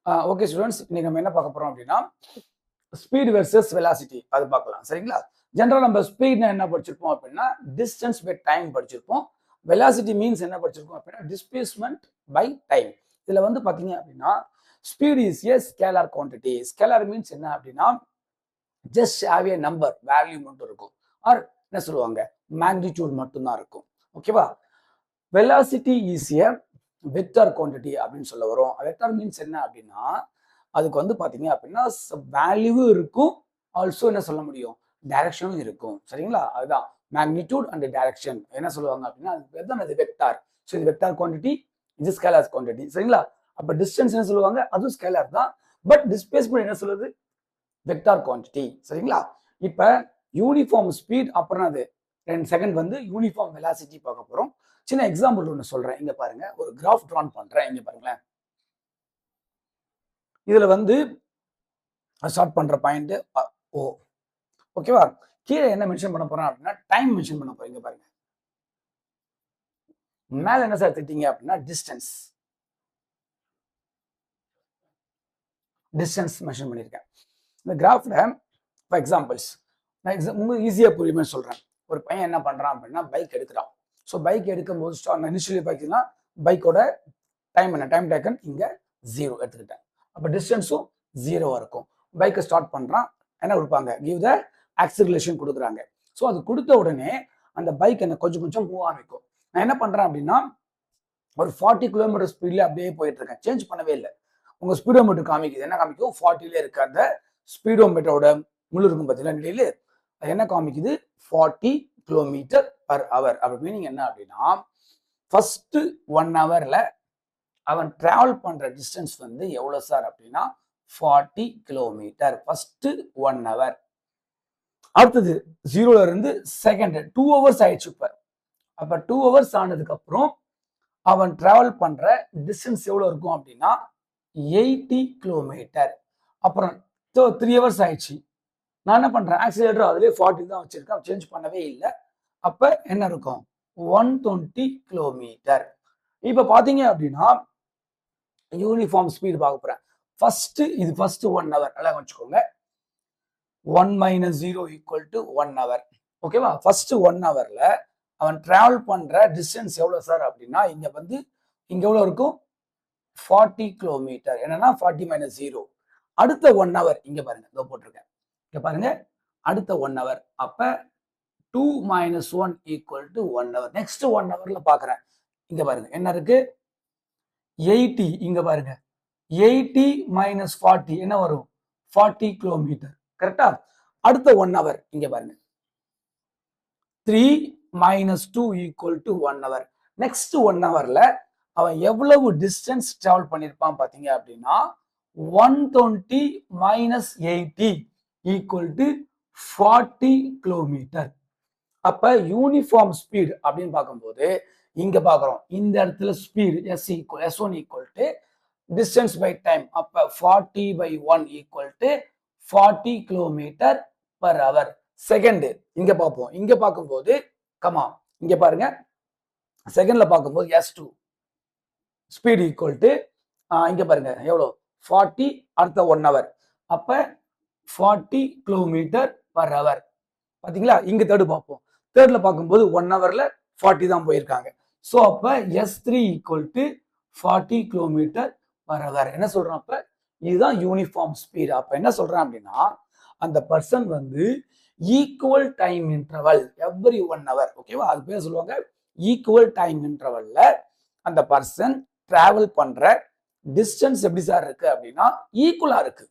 Okay students, இன்னைக்கு நம்ம என்ன பார்க்க போறோம் அப்படின்னா ஸ்பீட் வெர்சஸ் வெலாசிட்டி அது பார்க்கலாம். சரிங்களா? ஜென்ரலா நம்ம ஸ்பீட்னா என்ன படிச்சிருப்போம் அப்படின்னா டிஸ்டன்ஸ் பை டைம் படிச்சிருப்போம். வெலாசிட்டி மீன்ஸ் என்ன படிச்சிருப்போம் அப்படின்னா டிஸ்பிளேஸ்மெண்ட் பை டைம். இதுல வந்து பாத்தீங்க அப்படின்னா speed is a scalar quantity. Scalar means என்ன அப்படின்னா just have A number, value மட்டும் இருக்கும். ஆர் என்ன சொல்லுவாங்க, மேக்னிடியூட் மட்டும்தான் இருக்கும். ஓகேவா? Velocity is a vector quantity அப்படின்னு சொல்ல வரும். வெக்டார் மீன்ஸ் என்ன அப்படின்னா அதுக்கு வந்து பாத்தீங்க அப்படின்னா வேல்யூவும் இருக்கும், ஆல்சோ என்ன சொல்ல முடியும், டைரக்ஷனும் இருக்கும். சரிங்களா? அதுதான் மேக்னிடியூட் அண்ட் டைரக்ஷன் என்ன சொல்லுவாங்க அப்படின்னா அது வெக்டார். ஸோ இது வெக்டார் குவான்டிட்டி, இது ஸ்கேலார் குவான்டிட்டி. சரிங்களா? அப்ப டிஸ்டன்ஸ் என்ன சொல்லுவாங்க, அதுவும் ஸ்கேலார் தான். பட் டிஸ்பிளேஸ்மெண்ட் என்ன சொல்லுது, வெக்டார் குவான்டிட்டி. சரிங்களா? இப்ப யூனிஃபார்ம் ஸ்பீட் அப்புறம் அது 2 செகண்ட் வந்து யூனிஃபார்ம் வெலாசிட்டி பார்க்க போறோம். சின்ன எக்ஸாம்பிள் ஒன்று சொல்றேன். இங்க பாருங்க, ஒரு கிராஃப் டிரான் பண்றேன். இங்க பாருங்களேன், இதுல வந்து ஸ்டார்ட் பண்ற பாயிண்ட் ஓ. ஓகேவா? கீழே என்ன மென்ஷன் பண்ண போறோம் அப்படின்னா டைம் மென்ஷன் பண்ண போறீங்க. பாருங்க, மேல என்ன சார் திட்டீங்க அப்படின்னா டிஸ்டன்ஸ் மென்ஷன் பண்ணியிருக்கேன். இந்த கிராஃப்ல ஃபார் எக்ஸாம்பிள்ஸ் நான் உங்களுக்கு ஈஸியா புரியுமே சொல்றேன். ஒரு பையன் என்ன பண்றான் அப்படின்னா பைக் எடுக்கிறான். ஸோ பைக் எடுக்கும் போது இனிஷியலி பார்த்தீங்கன்னா பைக்கோட டைம் என்ன, டைம் டேக்கன் இங்க 0 எடுத்துக்கிட்டேன். அப்ப டிஸ்டன்ஸும் 0 இருக்கும். பைக்கை ஸ்டார்ட் பண்றான், என்ன கொடுப்பாங்க, கிவ் த ஆக்சிலரேஷன் கொடுக்குறாங்க. ஸோ அது கொடுத்த உடனே அந்த பைக் என்ன கொஞ்சம் கொஞ்சம் மூவ் ஆரம்பிக்கும். நான் என்ன பண்றேன் அப்படின்னா ஒரு 40 கிலோமீட்டர் ஸ்பீட்ல அப்படியே போயிட்டு இருக்கேன், சேஞ்ச் பண்ணவே இல்லை. உங்க ஸ்பீடோமீட்டர் காமிக்குது, என்ன காமிக்கும், 40ல இருக்கு. அந்த ஸ்பீடோமீட்டரோட முழு இருக்கும் பார்த்தீங்கன்னா நிலையில அது என்ன காமிக்குது, 40 கிலோமீட்டர் பர் ஹவர். அப்படி மீனிங் என்ன அப்படின்னா ஃபர்ஸ்ட் 1 ஹவர்ல அவன் டிராவல் பண்ற டிஸ்டன்ஸ் வந்து எவ்வளவு சார் அப்படின்னா 40 கிலோமீட்டர் ஃபர்ஸ்ட் 1 ஹவர். அடுத்தது 0ல இருந்து செகண்ட் 2 ஹவர்ஸ் ஆயிடுச்சு. இப்ப அப்ப 2 ஹவர்ஸ் ஆனதுக்கு அப்புறம் அவன் டிராவல் பண்ற டிஸ்டன்ஸ் எவ்வளவு இருக்கும் அப்படின்னா 80 கிலோமீட்டர். அப்புறம் 3 ஹவர்ஸ் ஆயிடுச்சு. நான் என்ன பண்றேன், ஆக்சிலேட்டர் அதுலேயே 40 தான் வச்சிருக்கேன், சேஞ்ச் பண்ணவே இல்லை. அப்ப என்ன இருக்கும், 120 கிலோமீட்டர். இப்ப பாத்தீங்க அப்படின்னா யூனிஃபார்ம் ஸ்பீடு பார்க்க போறேன். இது ஃபர்ஸ்ட் 1 ஹவர் நல்லா வச்சுக்கோங்க. 1 - 0 = 1 ஹவர். ஓகேவா? ஃபர்ஸ்ட் 1 ஹவர்ல அவன் டிராவல் பண்ற டிஸ்டன்ஸ் எவ்வளவு சார் அப்படின்னா இங்க எவ்வளவு இருக்கும், 40 கிலோமீட்டர். என்னன்னா 40 - 0. அடுத்த 1 ஹவர் இங்க பாருங்க, இதோ போட்டிருக்கேன். இங்க பாருங்க, அடுத்த 1 ஹவர். அப்ப 2 - 1 = 1 ஹவர். நெக்ஸ்ட் 1 ஹவர்ல பாக்குறேன். இங்க பாருங்க என்ன இருக்கு, 80. இங்க பாருங்க 80 - 40 என்ன வரும், 40 கிலோமீட்டர். கரெக்டா? அடுத்த 1 ஹவர் இங்க பாருங்க, 3 - 2 = 1 ஹவர். நெக்ஸ்ட் 1 ஹவர்ல அவன் எவ்வளவு டிஸ்டன்ஸ் டிராவல் பண்ணிருப்பான் பாத்தீங்க அப்படின்னா 120 - 80 = 40 கிலோமீட்டர். அப்ப யூனிஃபார்ம் ஸ்பீட் அப்படின்னு பார்க்கும்போது இங்க பாக்குறோம், இந்த இடத்துல speed S1 = distance by time. அப்ப 40/1 = 40 கிலோமீட்டர் பர் ஹவர். செகண்ட் இங்க பார்ப்போம். இங்க பார்க்கும்போது இங்க பாருங்க, செகண்ட்ல பார்க்கும்போது S2 ஸ்பீட் இங்க பாருங்க எவ்வளவு, 40. அடுத்த 1 ஹவர். அப்ப 40 கிலோமீட்டர் பர் ஹவர். பாத்தீங்களா? இங்க தேர்டு பார்ப்போம். தேர்ட்ல பார்க்கும்போது 1 ஹவர்ல 40 தான் போயிருக்காங்க. ஸோ அப்ப S3 = 40 கிலோமீட்டர் பர் ஹவர். என்ன சொல்றோம், அப்ப இதுதான் யூனிஃபார்ம் ஸ்பீட். அப்ப என்ன சொல்றேன் அப்படின்னா அந்த பர்சன் வந்து equal time interval every 1 hour. ஓகேவா? அது பேர் சொல்லுவாங்க ஈக்குவல் டைம் இன்டர்வல்ல அந்த பர்சன் டிராவல் பண்ற டிஸ்டன்ஸ் எப்படி சார் இருக்கு அப்படின்னா ஈக்குவலா இருக்கு.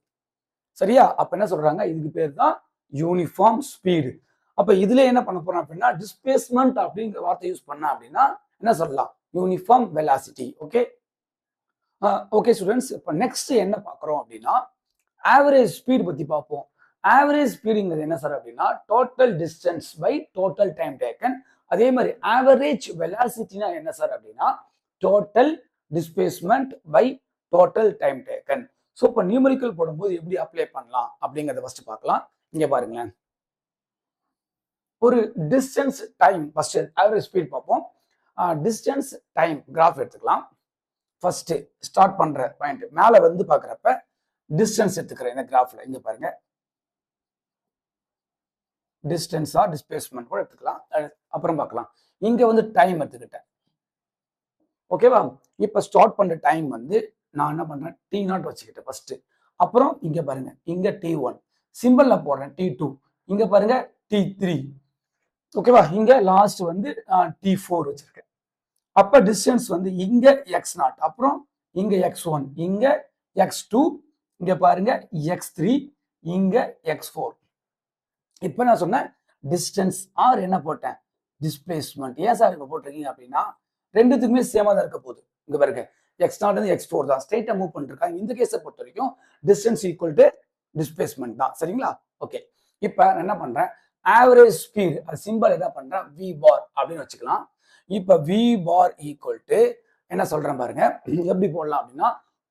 சரியா? அப்ப என்ன சொல்றாங்க, இதுக்கு பேர் தான் யூனிஃபார்ம் ஸ்பீடு. அப்ப இதுல என்ன பண்ண போறோம் அப்படின்னா டிஸ்பிளேஸ்மெண்ட் அப்படிங்கிற வார்த்தை யூஸ் பண்ணா அப்படின்னா என்ன சொல்லலாம், uniform velocity. Okay okay students, இப்ப நெக்ஸ்ட் என்ன பார்க்குறோம் அப்படின்னா ஆவரேஜ் ஸ்பீடு பத்தி பார்ப்போம். ஆவரேஜ் ஸ்பீடுங்கிறது என்ன சார் அப்படின்னா total distance by total time taken. அதே மாதிரி ஆவரேஜ் வெலாசிட்டினா என்ன சார் அப்படின்னா total displacement by total time taken. So இப்போ நியூமரிக்கல் போடும்போது எப்படி அப்ளை பண்ணலாம் அப்படிங்கிறத ஃபர்ஸ்ட் பார்க்கலாம். இங்க பாருங்களேன், ஒரு distance time first average speed பார்ப்போம். டிஸ்டன்ஸ் டைம் கிராஃப் எடுத்துக்கலாம். ஃபர்ஸ்ட் ஸ்டார்ட் பண்ற பாயிண்ட் மேல வந்து பாக்குறப்ப டிஸ்டன்ஸ் எடுத்துக்கிறேன் இந்த கிராஃப்ல. இங்க பாருங்க, டிஸ்டன்ஸா டிஸ்பிளேஸ்மெண்ட் கூட எடுத்துக்கலாம், அப்புறம் பார்க்கலாம். இங்க வந்து டைம் எடுத்துக்கிட்டேன். ஓகேவா? இப்ப ஸ்டார்ட் பண்ற டைம் வந்து நான் என்ன பண்றேன், T0 வச்சுக்கிட்டேன் ஃபர்ஸ்ட். அப்புறம் இங்க பாருங்க, இங்க T1 சிம்பிள்ல போடுறேன், T2 இங்க பாருங்க, T3. ஓகேவா? இங்க லாஸ்ட் வந்து T4 வச்சிருக்கேன். அப்ப டிஸ்டன்ஸ் வந்து இங்க x0, அப்புறம் இங்க x1, இங்க x2, இங்க பாருங்க x3, இங்க x4. இப்ப நான் சொன்னேன் டிஸ்டன்ஸ் ஆர் என்ன போட்டேன், டிஸ்பிளேஸ்மெண்ட். ஏன் சார் இப்ப போட்டிருக்கீங்க அப்படின்னா ரெண்டுத்துக்குமே சேமா தான் இருக்க போகுது. இங்க பாருங்க, x0 வந்து x4 தான், ஸ்ட்ரெயிட்டா மூவ் பண்ணிருக்காங்க. இந்த கேஸை பொறுத்த வரைக்கும் டிஸ்டன்ஸ் ஈக்குவல் டு டிஸ்பிளேஸ்மெண்ட் தான். சரிங்களா? ஓகே, இப்ப நான் என்ன பண்றேன், ஆவரேஜ் ஸ்பீட் அது சிம்பிள் என்ன பண்றேன், v bar அப்படின்னு வச்சுக்கலாம். இப்ப v bar ஈக்குவல் டு என்ன சொல்றேன் பாருங்க, எப்படி போடலாம் அப்படின்னா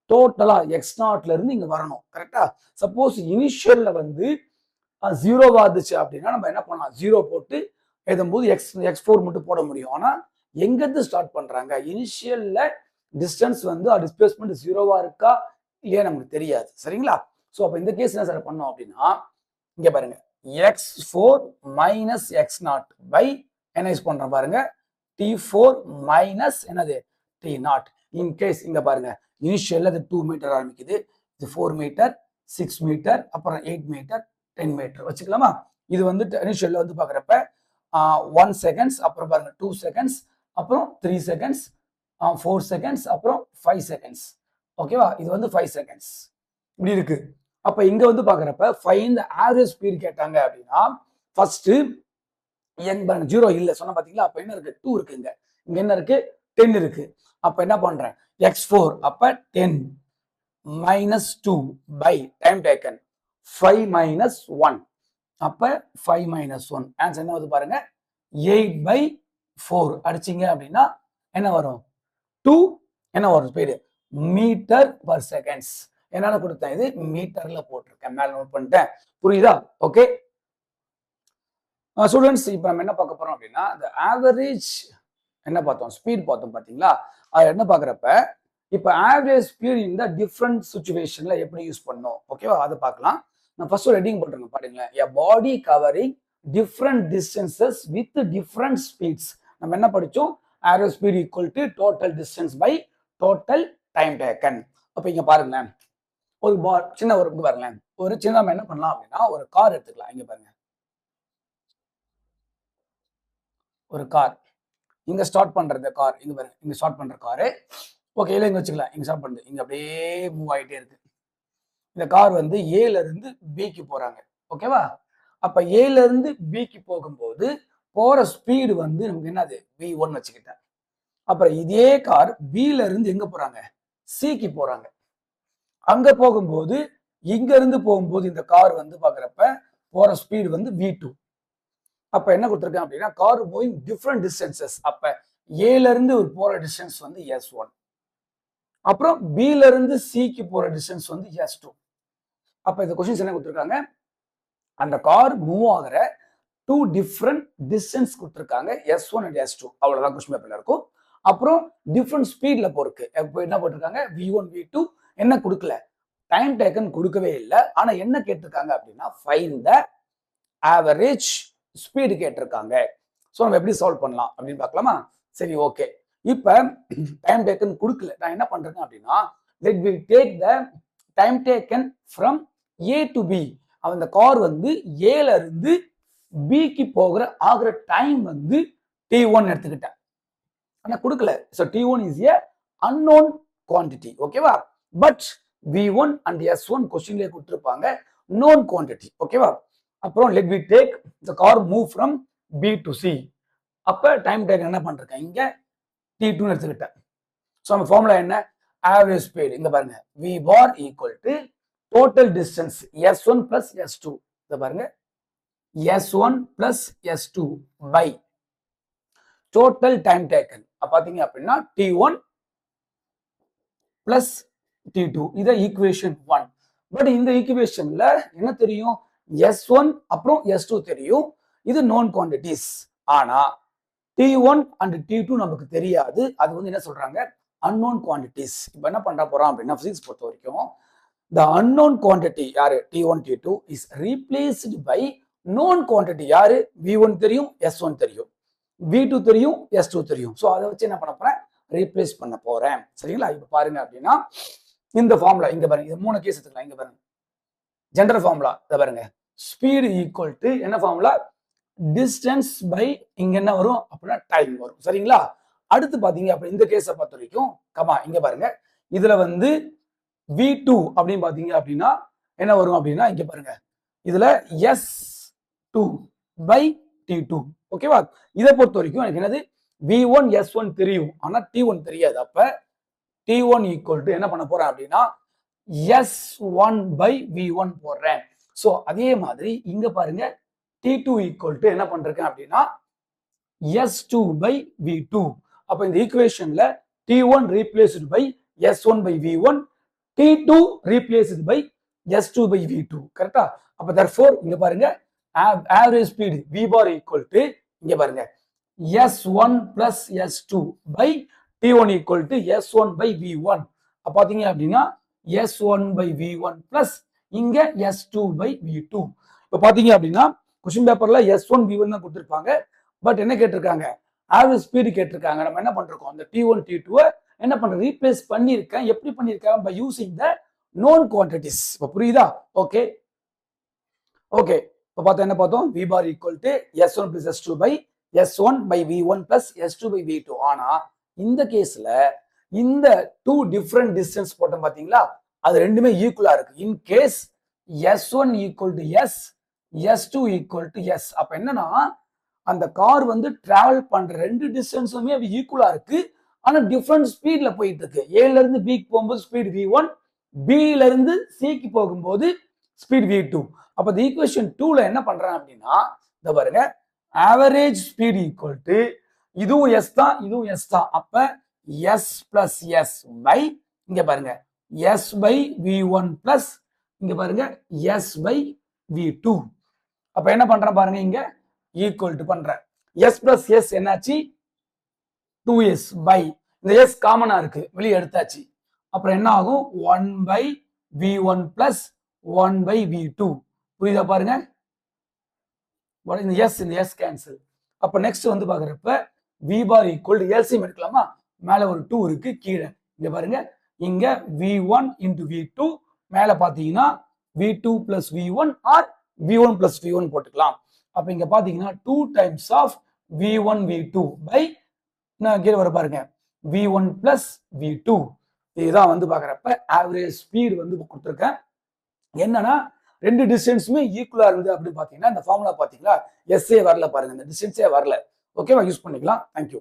டோட்டலா x0ல இருந்து இங்க வரணும். கரெக்டா? சப்போஸ் இனிஷியல்ல வந்து 0வா இருந்துச்சு அப்படின்னா நம்ம என்ன பண்ணலாம், 0 போட்டு எழுதும்போது x4 மட்டும் போட முடியும். ஆனா எங்கிருந்து ஸ்டார்ட் பண்றாங்க, இனிஷியல்ல டிஸ்டன்ஸ் வந்து டிஸ்பிளேஸ்மெண்ட் 0வா இருக்கா இல்லையா நமக்கு தெரியாது. சரிங்களா? ஸோ அப்ப இந்த கேஸ் என்ன சார் பண்ணோம் அப்படின்னா, இங்க பாருங்க, x4 மைனஸ் x0 பை என்ன யூஸ் பண்றோம் பாருங்க, T4 மைனஸ் என்னது T0. இன் கேஸ் இங்க பாருங்க, இனிஷியல்ல அது 2 மீட்டர் ஆரம்பிக்குது, இது 4 மீட்டர், 6 மீட்டர், அப்புறம் 8 மீட்டர், 10 மீட்டர் வச்சுக்கலாமா? இது வந்து இனிஷியல்ல வந்து பாக்குறப்ப 1 செகண்ட்ஸ், அப்புறம் பாருங்க 2 செகண்ட்ஸ், அப்புறம் 3 செகண்ட்ஸ், 4 செகண்ட்ஸ், அப்புறம் 5 செகண்ட்ஸ். ஓகேவா? இது வந்து 5 செகண்ட்ஸ் இப்படி இருக்கு. அப்ப இங்க வந்து பாக்குறப்ப ஃபைண்ட் தி ஆவரேஜ் ஸ்பீட் கேட்டாங்க அப்படின்னா ஃபர்ஸ்ட் என் 0 இல்ல சொன்ன பாத்தீங்களா? அப்ப என்ன இருக்கு, 2 இருக்கு. இங்க என்ன இருக்கு, 10 இருக்கு. அப்ப என்ன பண்றேன், x4 அப்ப 10 minus 2 by time taken 5 minus 1. அப்ப 5 minus 1 ஆன்சர் என்ன வருது பாருங்க, 8 by 4 அடிச்சீங்க அப்படின்னா என்ன வரும், 2 என்ன வரும் ஸ்பீடு, மீட்டர் பர் செகண்ட்ஸ். என்னால கொடுத்தேன், இது மீட்டர்ல போட்டிருக்கேன், மேல நோட் பண்ணிட்டேன். புரியுதா? ஓகே ஸ்டூடெண்ட்ஸ், இப்போ நம்ம என்ன பார்க்க போறோம் அப்படின்னா இந்த ஆவரேஜ் என்ன பார்த்தோம், ஸ்பீட் பார்த்தோம் பாத்தீங்களா? அது என்ன பாக்குறப்ப இப்ப ஆவரேஜ் ஸ்பீட் இந்த டிஃப்ரெண்ட் சுச்சுவேஷன்ல எப்படி யூஸ் பண்ணோம், ஓகேவா? அதை பார்க்கலாம். நான் ஃபர்ஸ்ட் ஒரு ஹெட்டிங் போட்டிருக்கேன் பாருங்களேன், a body covering different distances with different speeds. நம்ம என்ன படிச்சோம், average speed equal to total distance by total time taken. அப்ப இங்க பாருங்களேன், ஒரு சின்ன ஒரு பாருங்களேன், ஒரு சின்ன நம்ம என்ன பண்ணலாம் அப்படின்னா ஒரு கார் எடுத்துக்கலாம். இங்க பாருங்க, ஒரு கார் இங்க ஸ்டார்ட் பண்றது கார், இங்க பாருங்க, இங்க ஸ்டார்ட் பண்ற காரு. ஓகே, இல்ல இங்க வச்சுக்கலாம், இங்க ஸ்டார்ட் பண்ணுது, இங்க அப்படியே மூவ் ஆயிட்டே இருக்கு. இந்த கார் வந்து ஏல இருந்து பிக்கு போறாங்க. ஓகேவா? அப்ப ஏல இருந்து பிக்கு போகும்போது போற ஸ்பீடு வந்து நமக்கு என்னது, v1 வச்சுக்கிட்டேன். அப்புறம் இதே கார் பில இருந்து எங்க போறாங்க, சிக்கு போறாங்க. அங்க போகும்போது இங்க இருந்து போகும்போது இந்த கார் வந்து பாக்குறப்ப போற ஸ்பீடு வந்து v2. அப்ப என்ன கொடுத்துருக்கேன் அப்படின்னா கார் மூவிங் டிஃப்ரெண்ட் டிஸ்டன்சஸ். அப்ப ஏல இருந்து ஒரு போற டிஸ்டன்ஸ் வந்து s1, அப்புறம் பில இருந்து சிக்கு போற டிஸ்டன்ஸ் வந்து s2. அப்ப இந்த கொஸ்டின்ஸ் என்ன கொடுத்துருக்காங்க, அந்த கார் மூவ் ஆகிற 2 டிஃப்ரெண்ட் டிஸ்டன்ஸ் கொடுத்துருக்காங்க, s1 அண்ட் s2. அவ்வளவுதான் கொஸ்டின் பேப்பர்ல இருக்கும். அப்புறம் டிஃப்ரெண்ட் ஸ்பீட்ல போருக்கு என்ன போட்டிருக்காங்க, v1 v2 என்ன கொடுக்கல, டைம் டேக்கன் கொடுக்கவே இல்லை. ஆனா என்ன கேட்டிருக்காங்க அப்படின்னா ஃபைண்ட் த ஆவரேஜ் ஸ்பீடு கேட்டிருக்காங்க. ஸோ நம்ம எப்படி சால்வ் பண்ணலாம் அப்படின்னு பார்க்கலாமா? சரி, ஓகே. இப்ப டைம் டேக்கன் கொடுக்கல, நான் என்ன பண்றேன் அப்படின்னா let me take the time taken from A to B. அந்த கார் வந்து ஏல இருந்து பிக்கு ஆகிற டைம் வந்து T1 எடுத்துக்கிட்டேன். ஆனா கொடுக்கல. So T1 is a unknown quantity. ஓகேவா? பட் V1 அண்ட் S1 கொஸ்டின்லேயே கொடுத்துருப்பாங்க நோன் குவான்டிட்டி. ஓகேவா? அப்புறம் let me take the car move from B to C. அப்ப டைம் டேக்கன் என்ன பண்றேன், இங்க T2 எடுத்துக்கிட்டேன். ஸோ நம்ம ஃபார்முலா என்ன, ஆவரேஜ் ஸ்பீட் இங்க பாருங்க, V bar equal to total distance S1 plus S2. இத பாருங்க, S1 plus S2 by total time taken. பாத்தீங்க அப்படின்னா T1 பிளஸ் T2. இத ஈக்குவேஷன் 1. பட் இந்த ஈக்குவேஷன்ல என்ன தெரியும், S1 அப்புறம் S2 தெரியும், இது நோன் குவான்டிட்டிஸ். ஆனா T1 அண்ட் T2 நமக்கு தெரியாது. அது வந்து என்ன சொல்றாங்க, unknown quantities. இப்போ என்ன பண்ண போறோம் அப்படின்னா பிசிக்ஸ் பொறுத்த வரைக்கும் the unknown quantity யாரு T1 T2 is replaced by known quantity யாரு V1 தெரியும் S1 தெரியும் V2 தெரியும் S2 தெரியும். ஸோ அதை வச்சு என்ன பண்ண போறேன் ரீப்ளேஸ் பண்ண போறேன். சரிங்களா? இப்போ பாருங்க அப்படின்னா இந்த ஃபார்முலா இங்க பாருங்க, இது 3 கேஸ் எடுத்துக்கலாம். இங்க பாருங்க ஜெனரல் ஃபார்முலா இதை பாருங்க, ஸ்பீடு ஈக்குவல் டு என்ன ஃபார்முலா டிஸ்டன்ஸ் பை இங்க என்ன வரும் அப்படின்னா டைம் வரும். சரிங்களா? அடுத்து பாத்தீங்க அப்ப இந்த கேஸை பொறுத்த வரைக்கும் கமா இங்க பாருங்க, இதுல வந்து V2 அப்படின்னு பாத்தீங்க அப்படின்னா என்ன வரும் அப்படின்னா இங்க பாருங்க, இதுல S2 பை T2. ஓகேவா? இதை பொறுத்த வரைக்கும் எனக்கு என்னது V1 S1 தெரியும், ஆனா T1 தெரியாது. அப்ப T1 ஈக்குவல் டு என்ன பண்ண போறேன் அப்படின்னா S1 பை V1 போடுறேன். ஸோ அதே மாதிரி இங்க பாருங்க T2 ஈக்குவல் டு என்ன பண்றேன் அப்படின்னா S2 பை V2. அப்ப இந்த ஈக்குவேஷன்ல T1 replaced by S1 by V1, T2 replaced by S2 by V2. கரெக்டா? அப்ப therefore இங்க பாருங்க average speed V bar equal to இங்க பாருங்க S1 plus S2 by T1 equal to S1 by V1. அப்ப பாத்தீங்க அப்படின்னா S1 by V1 plus இங்க S2 by V2. இப்ப பாத்தீங்க அப்படின்னா கொஸ்டின் பேப்பர்ல S1 V1 தான் கொடுத்திருப்பாங்க. பட் என்ன கேட்டிருக்காங்க ஆவரேஜ் ஸ்பீடு கேட்டிருக்காங்க. நம்ம என்ன பண்றோம் அந்த T1 T2 என்ன பண்ற ரீப்ளேஸ் பண்ணிருக்கேன். எப்படி பண்ணிருக்கேன் by using the known quantities. இப்ப புரியுதா? Okay okay. இப்ப பார்த்தா என்ன பார்த்தோம் V bar equal to S1 plus S2 by S1 by V1 plus S2 by V2. ஆனா இந்த கேஸ்ல இந்த 2 டிஃபரண்ட் டிஸ்டன்ஸ் போட்டோம் பாத்தீங்களா, அது ரெண்டுமே ஈக்குவலா இருக்கு. In case S1 equal to S, S2 equal to S. அப்ப என்னன்னா அந்த கார் வந்து டிராவல் பண்ற ரெண்டு டிஸ்டன்ஸுமே அது ஈக்குவலா இருக்கு, ஆனா டிஃபரண்ட் ஸ்பீட்ல போயிட்டு இருக்கு. ஏல இருந்து பிக்கு போகும்போது ஸ்பீட் V1, பில இருந்து சிக்கு போகும்போது ஸ்பீட் V2. அப்ப இந்த ஈக்குவேஷன் 2ல என்ன பண்றேன் அப்படின்னா இந்த பாருங்க ஆவரேஜ் ஸ்பீட் ஈக்குவல் டு இதுவும் S தான் இதுவும் S தான். அப்ப S பிளஸ் S பை இங்க பாருங்க S பை V1 பிளஸ் இங்க பாருங்க S பை V2. அப்ப என்ன பண்றேன் பாருங்க இங்க ஈக்குவல் டு பண்றேன் S பிளஸ் S என்னாச்சு 2S பை இந்த S காமனா இருக்கு வெளியே எடுத்தாச்சு. அப்புறம் என்ன ஆகும் 1 by V1 plus 1 by V2. புரியுதா பாருங்க இந்த S கேன்சல். அப்ப நெக்ஸ்ட் வந்து பாக்குறப்ப V bar equal to LCM எடுக்கலாமா, மேல ஒரு 2 இருக்கு கீழே இங்க பாருங்க இங்க V1 into V2 மேல பாத்தீங்கன்னா V2 plus V1 or V1 plus V1 போட்டுக்கலாம். அப்ப இங்க பாத்தீங்கன்னா 2 times of V1 V2 by கீழே வர பாருங்க V1 plus V2. இதுதான் வந்து பாக்குறப்ப ஆவரேஜ் ஸ்பீடு வந்து கொடுத்துருக்கேன். என்னன்னா ரெண்டு டிஸ்டன்ஸுமே ஈக்குவலா இருந்து அப்படின்னு பாத்தீங்கன்னா இந்த ஃபார்முலா பாத்தீங்களா எஸ்ஏ வரல பாருங்க, இந்த டிஸ்டன்ஸே வரல. ஓகேவா? யூஸ் பண்ணிக்கலாம். தேங்க்யூ.